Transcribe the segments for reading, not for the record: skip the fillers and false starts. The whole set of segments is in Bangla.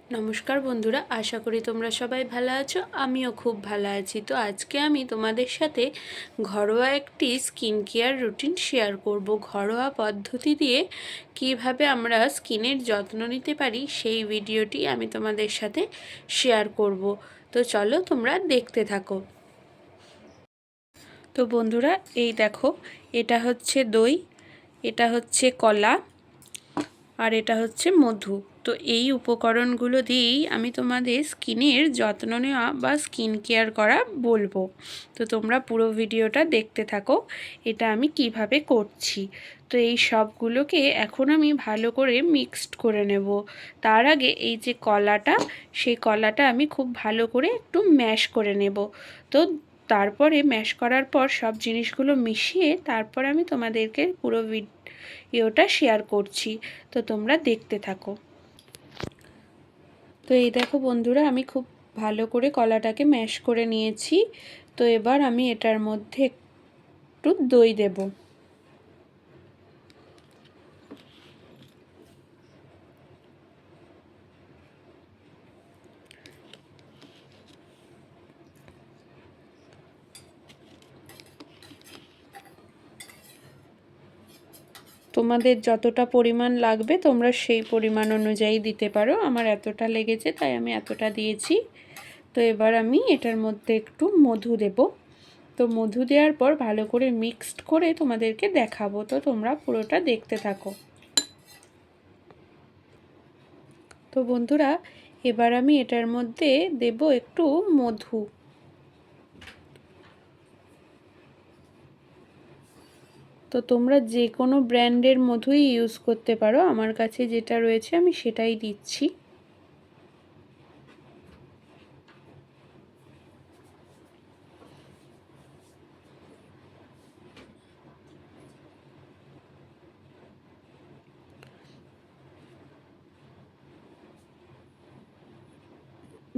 নমস্কার বন্ধুরা, আশা করি তোমরা সবাই ভালো আছো। আমিও খুব ভালো আছি। তো আজকে আমি তোমাদের সাথে ঘরোয়া একটি স্কিন কেয়ার রুটিন শেয়ার করব। ঘরোয়া পদ্ধতি দিয়ে কিভাবে আমরা স্কিনের যত্ন নিতে পারি সেই ভিডিওটি আমি তোমাদের সাথে শেয়ার করব। তো চলো তোমরা দেখতে থাকো। তো বন্ধুরা, এই দেখো, এটা হচ্ছে দই, এটা হচ্ছে কলা, আর এটা হচ্ছে মধু। তো এই উপকরণগুলো দিয়েই আমি তোমাদের স্কিনের যত্ন নেওয়া বা স্কিন কেয়ার করা বলবো। তো তোমরা পুরো ভিডিওটা দেখতে থাকো, এটা আমি কিভাবে করছি। তো এই সবগুলোকে এখন আমি ভালো করে মিক্সড করে নেব। তার আগে এই যে কলাটা, সেই কলাটা আমি খুব ভালো করে একটু ম্যাশ করে নেব। তো তারপরে ম্যাশ করার পর সব জিনিসগুলো মিশিয়ে তারপর আমি তোমাদেরকে পুরো ভিডিওটা শেয়ার করছি। তো তোমরা দেখতে থাকো। তো এই দেখো বন্ধুরা, আমি খুব ভালো করে কলাটাকে ম্যাশ করে নিয়েছি। তো এবার আমি এটার মধ্যে একটু দই দেব। তোমাদের যতটা পরিমাণ লাগবে তোমরা সেই পরিমাণ অনুযায়ী দিতে পারো। আমার এতটা লেগেছে তাই আমি এতটা দিয়েছি। তো এবার আমি এটার মধ্যে একটু মধু দেব। তো মধু দেওয়ার পর ভালো করে মিক্সড করে তোমাদেরকে দেখাবো। তো তোমরা পুরোটা দেখতে থাকো। তো বন্ধুরা, এবার আমি এটার মধ্যে দেব একটু মধু। তো তোমরা যে কোনো ব্র্যান্ডের মধুই ইউজ করতে পারো, আমার কাছে যেটা রয়েছে আমি সেটাই দিচ্ছি।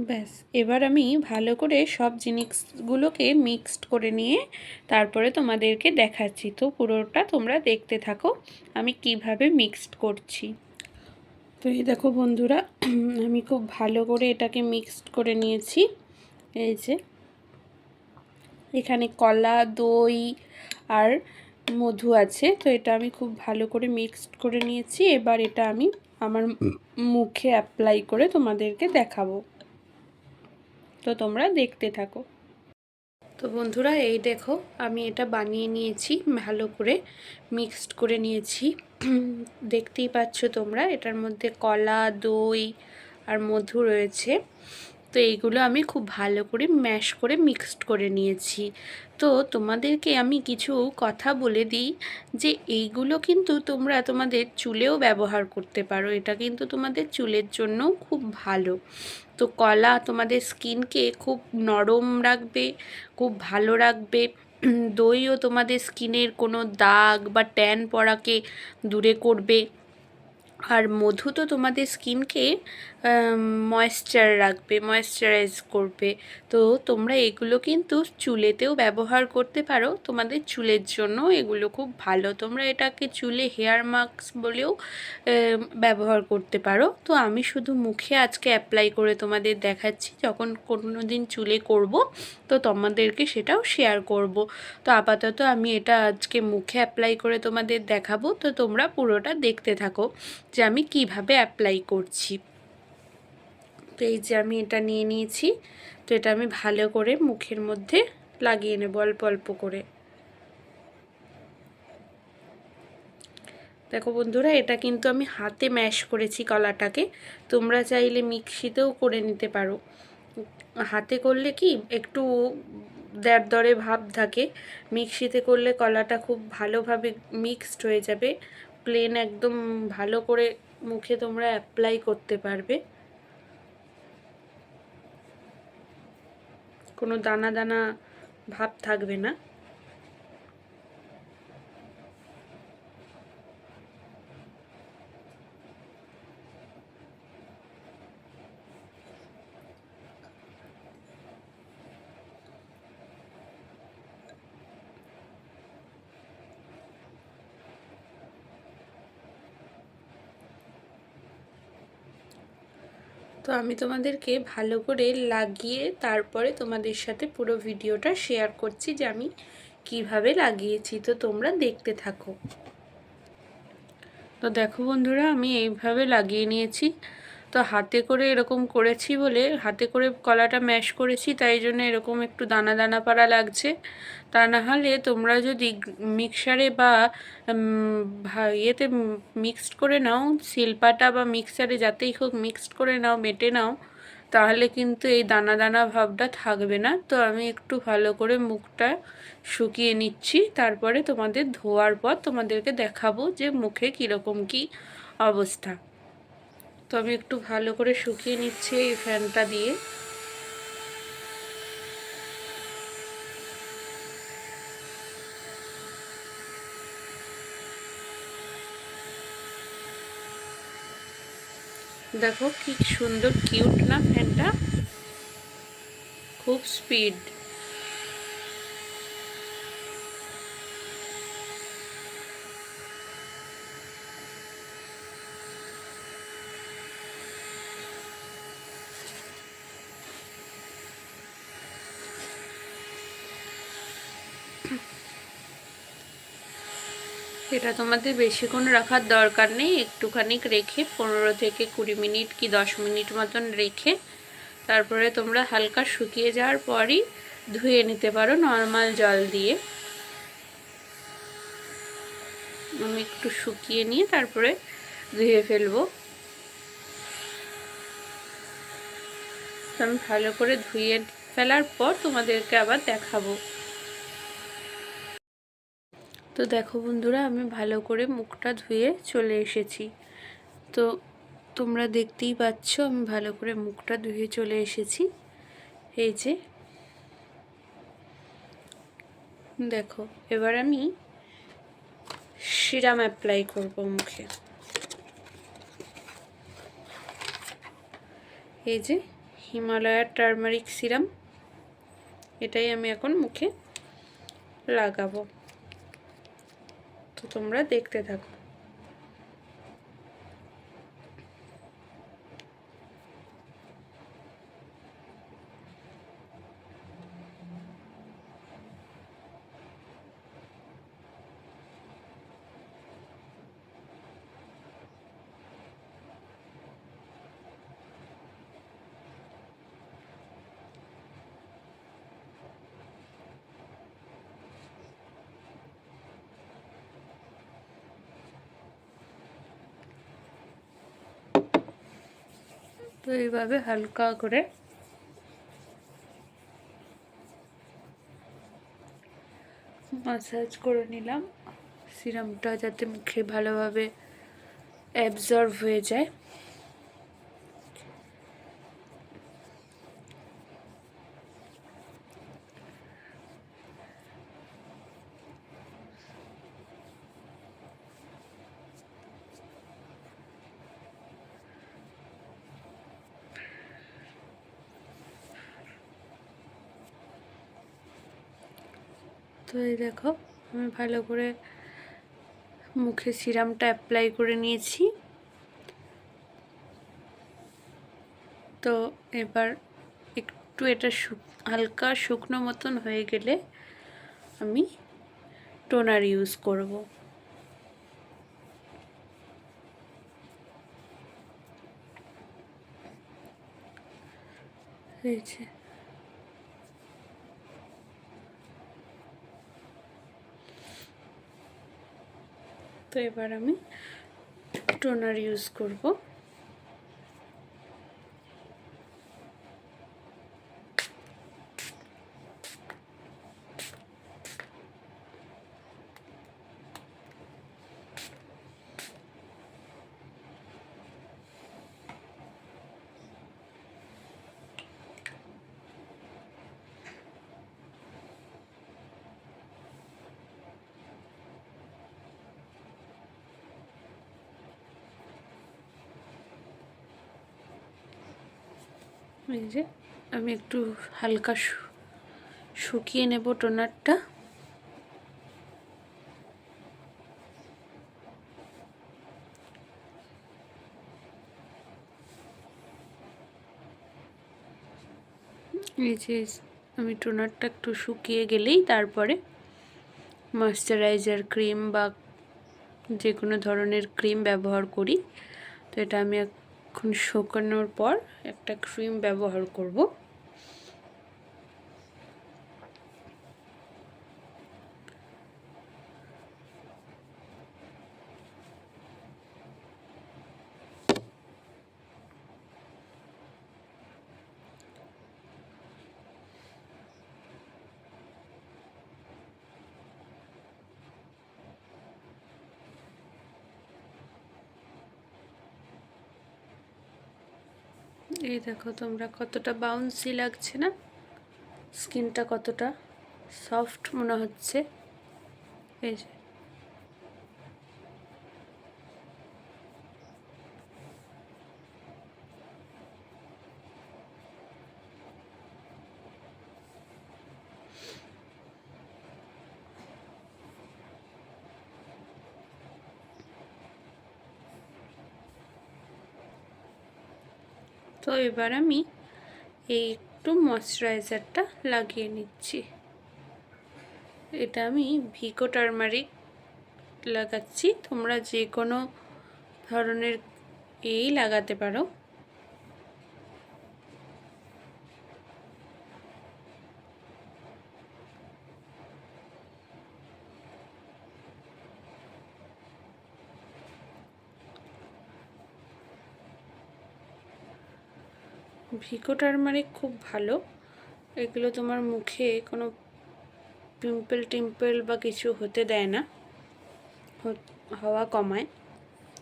ব্যাস, এবার আমি ভালো করে সব জিনিসগুলোকে মিক্সড করে নিয়ে তারপরে তোমাদেরকে দেখাচ্ছি। তো পুরোটা তোমরা দেখতে থাকো আমি কিভাবে মিক্সড করছি। তো এই দেখো বন্ধুরা, আমি খুব ভালো করে এটাকে মিক্সড করে নিয়েছি। এই যে এখানে কলা, দই আর মধু আছে। তো এটা আমি খুব ভালো করে মিক্সড করে নিয়েছি। এবার এটা আমি আমার মুখে অ্যাপ্লাই করে তোমাদেরকে দেখাবো। তো তোমরা দেখতে থাকো। তো বন্ধুরা, এই দেখো, আমি এটা বানিয়ে নিয়েছি, ভালো করে মিক্সড করে নিয়েছি। দেখতেই পাচ্ছ তোমরা, এটার মধ্যে কলা, দই আর মধু রয়েছে। তো এইগুলো আমি খুব ভালো করে ম্যাশ করে মিক্সড করে নিয়েছি। তো তোমাদেরকে আমি কিছু কথা বলে দিই যে এইগুলো কিন্তু তোমরা তোমাদের চুলেও ব্যবহার করতে পারো। এটা কিন্তু তোমাদের চুলের জন্যও খুব ভালো। তো কলা তোমাদের স্কিনকে খুব নরম রাখবে, খুব ভালো রাখবে। দইও তোমাদের স্কিনের কোনো দাগ বা ট্যান পড়াকে দূরে করবে। আর মধু তো তোমাদের স্কিনকে ময়েশ্চার রাখবে, ময়েশ্চারাইজ করবে। তো তোমরা এগুলো কিন্তু চুলেতেও ব্যবহার করতে পারো, তোমাদের চুলের জন্য এগুলো খুব ভালো। তোমরা এটাকে চুলে হেয়ার মাস্ক বলেও ব্যবহার করতে পারো। তো আমি শুধু মুখে আজকে অ্যাপ্লাই করে তোমাদের দেখাচ্ছি, যখন কোনো দিন চুলে করব তো তোমাদেরকে সেটাও শেয়ার করব। তো আপাতত আমি এটা আজকে মুখে অ্যাপ্লাই করে তোমাদের দেখাবো। তো তোমরা পুরোটা দেখতে থাকো যে আমি কিভাবে অ্যাপ্লাই করছি। তো এই যে আমি এটা নিয়ে নিয়েছি। তো এটা আমি ভালো করে মুখের মধ্যে লাগিয়ে নেব অল্প অল্প করে। দেখো বন্ধুরা, এটা কিন্তু আমি হাতে ম্যাশ করেছি কলাটাকে। তোমরা চাইলে মিক্সিতেও করে নিতে পারো। হাতে করলে কি একটু দরদরে ভাব থাকে, মিক্সিতে করলে কলাটা খুব ভালোভাবে মিক্সড হয়ে যাবে। প্লেন একদম ভালো করে মুখে তোমরা অ্যাপ্লাই করতে পারবে, কোনো দানা দানা ভাব থাকবে না। তো তো আমি তোমাদেরকে ভালো করে লাগিয়ে তারপরে তোমাদের সাথে পুরো ভিডিওটা শেয়ার করছি যে আমি কিভাবে লাগিয়েছি। তো তোমরা দেখতে থাকো। তো দেখো বন্ধুরা, আমি এইভাবে লাগিয়ে নিয়েছি। তো হাতে করে এরকম করেছি বলে, হাতে করে কলাটা ম্যাশ করেছি, তাই জন্য এরকম একটু দানা দানা পাড়া লাগছে। তা না হলে তোমরা যদি মিক্সারে বা ইয়েতে মিক্সড করে নাও, শিলপাটা বা মিক্সারে যাতেই হোক মিক্সড করে নাও, বেটে নাও, তাহলে কিন্তু এই দানা দানা ভাবটা থাকবে না। তো আমি একটু ভালো করে মুখটা শুকিয়ে নিচ্ছি, তারপরে তোমাদের ধোয়ার পর তোমাদেরকে দেখাবো যে মুখে কীরকম কী অবস্থা। তো আমি একটু ভালো করে শুকিয়ে নিচ্ছি এই ফ্যানটা দিয়ে। দেখো কি সুন্দর কিউট না ফ্যানটা, খুব স্পিড। এটা তোমাদের বেশিক্ষণ রাখার দরকার নেই, একটুখানি রেখে 15 থেকে 20 মিনিট কি 10 মিনিট মতন রেখে তারপরে তোমরা হালকা শুকিয়ে যাওয়ার পরই ধুয়ে নিতে পারো নর্মাল জল দিয়ে। আমি একটু শুকিয়ে নিয়ে তারপরে ধুয়ে ফেলবো। আমি ভালো করে ধুয়ে ফেলার পর তোমাদেরকে আবার দেখাবো। তো দেখো বন্ধুরা, আমি ভালো করে মুখটা ধুয়ে চলে এসেছি। তো তোমরা দেখতেই পাচ্ছ আমি ভালো করে মুখটা ধুয়ে চলে এসেছি। এই যে দেখো, এবার আমি সিরাম অ্যাপ্লাই করব মুখে। এই যে হিমালয়ার টারমারিক সিরাম, এটাই আমি এখন মুখে লাগাবো। তো তোমরা দেখতে থাকো। তো এইভাবে হালকা করে মাসাজ করে নিলাম, সিরামটা যাতে মুখে ভালোভাবে অ্যাবজর্ব হয়ে যায়। তো এই দেখো, আমি ভালো করে মুখে সিরামটা অ্যাপ্লাই করে নিয়েছি। তো এবার একটু এটা হালকা শুকনো মতন হয়ে গেলে আমি টোনার ইউজ করব। এই যে তো এবার আমি টোনার ইউজ করব। এই যে আমি একটু হালকা শুকিয়ে নেব টোনারটা। এই যে আমি টোনারটা একটু শুকিয়ে গেলেই তারপরে ময়শ্চারাইজার ক্রিম বা যে কোনো ধরনের ক্রিম ব্যবহার করি। তো এটা আমি এখন শুকানোর পর একটা ক্রিম ব্যবহার করব। এই দেখো তোমরা কতটা বাউন্সি লাগছে না, স্কিনটা কতটা সফট মনে হচ্ছে। এই যে তো এবার আমি এই একটু ময়শ্চারাইজারটা লাগিয়ে নিচ্ছি। এটা আমি ভিকো টারমারিক লাগাচ্ছি, তোমরা যে কোনো ধরনের লাগাতে পারো। ভিকো টারমারিক খুব ভালো, এগুলো তোমার মুখে কোনো পিম্পল বা কিছু হতে দেয় না, হওয়া কমায়।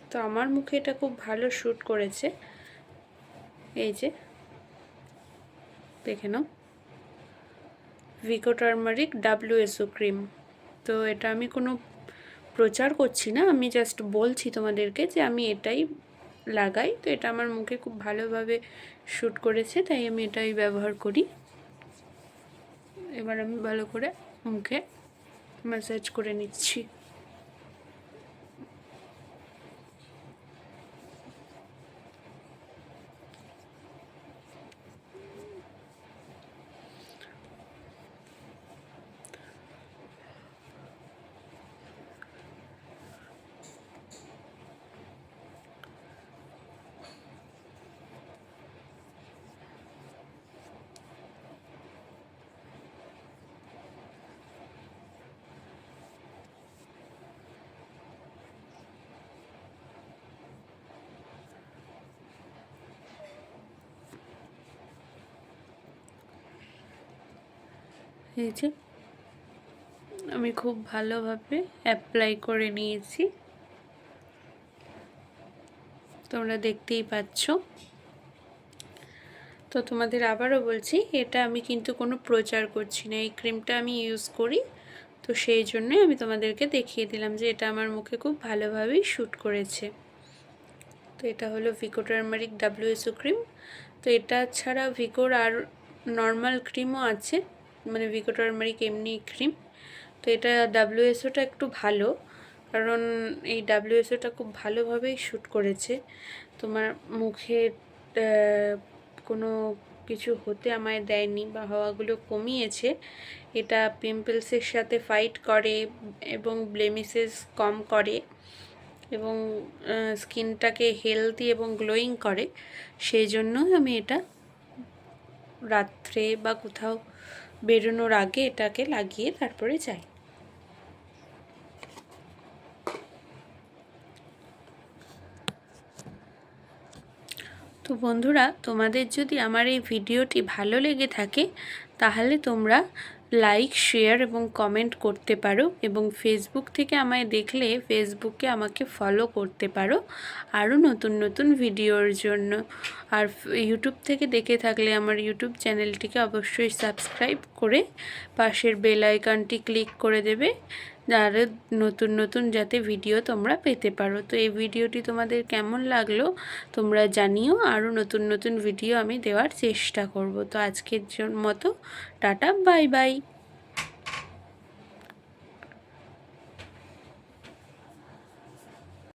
তো আমার মুখে এটা খুব ভালো শ্যুট করেছে। এই যে দেখে নাও, ভিকো টারমারিক WSO ক্রিম। তো এটা আমি কোনো প্রচার করছি না, আমি জাস্ট বলছি তোমাদেরকে যে আমি এটাই লাগাই। তো এটা আমার মুখে খুব ভালোভাবে শ্যুট করেছে, তাই আমি এটাই ব্যবহার করি। এবার আমি ভালো করে মুখে ম্যাসাজ করে নিচ্ছি। এই যে আমি খুব ভালোভাবে অ্যাপ্লাই করে নিয়েছি, তোমরা দেখতেই পাচ্ছ। তো তোমাদের আবারও বলছি, এটা আমি কিন্তু কোনো প্রচার করছি না, এই ক্রিমটা আমি ইউজ করি। তো সেই জন্যই আমি তোমাদেরকে দেখিয়ে দিলাম যে এটা আমার মুখে খুব ভালোভাবেই শ্যুট করেছে। তো এটা হলো ভিকো টারমারিক WSO ক্রিম। তো এটা ছাড়া ভিকোর আর নর্মাল ক্রিমও আছে, মানে ভিকো টারমারিক এমনি ক্রিম। তো এটা WSOটা একটু ভালো, কারণ এই WSOটা খুব ভালোভাবেই শ্যুট করেছে, তোমার মুখে কোনো কিছু হতে আমায় দেয়নি বা হওয়াগুলো কমিয়েছে। এটা পিম্পলসের সাথে ফাইট করে এবং ব্লেমিসেস কম করে এবং স্কিনটাকে হেলদি এবং গ্লোয়িং করে। সেই জন্যই আমি এটা রাত্রে বা কোথাও বেরোনোর আগে এটাকে লাগিয়ে তারপরে যাই। তো বন্ধুরা, তোমাদের যদি আমার এই ভিডিওটি ভালো লেগে থাকে তাহলে তোমরা লাইক, শেয়ার এবং কমেন্ট করতে পারো, এবং ফেসবুক থেকে আমায় দেখলে ফেসবুকে আমাকে ফলো করতে পারো আরও নতুন নতুন ভিডিওর জন্য। আর ইউটিউব থেকে দেখে থাকলে আমার ইউটিউব চ্যানেলটিকে অবশ্যই সাবস্ক্রাইব করে পাশের বেল আইকনটি ক্লিক করে দেবে, আরও নতুন নতুন যাতে ভিডিও তোমরা পেতে পারো। তো এই ভিডিওটি তোমাদের কেমন লাগলো তোমরা জানিও, আরও নতুন নতুন ভিডিও আমি দেওয়ার চেষ্টা করব। তো আজকের মতো টাটা, বাই বাই।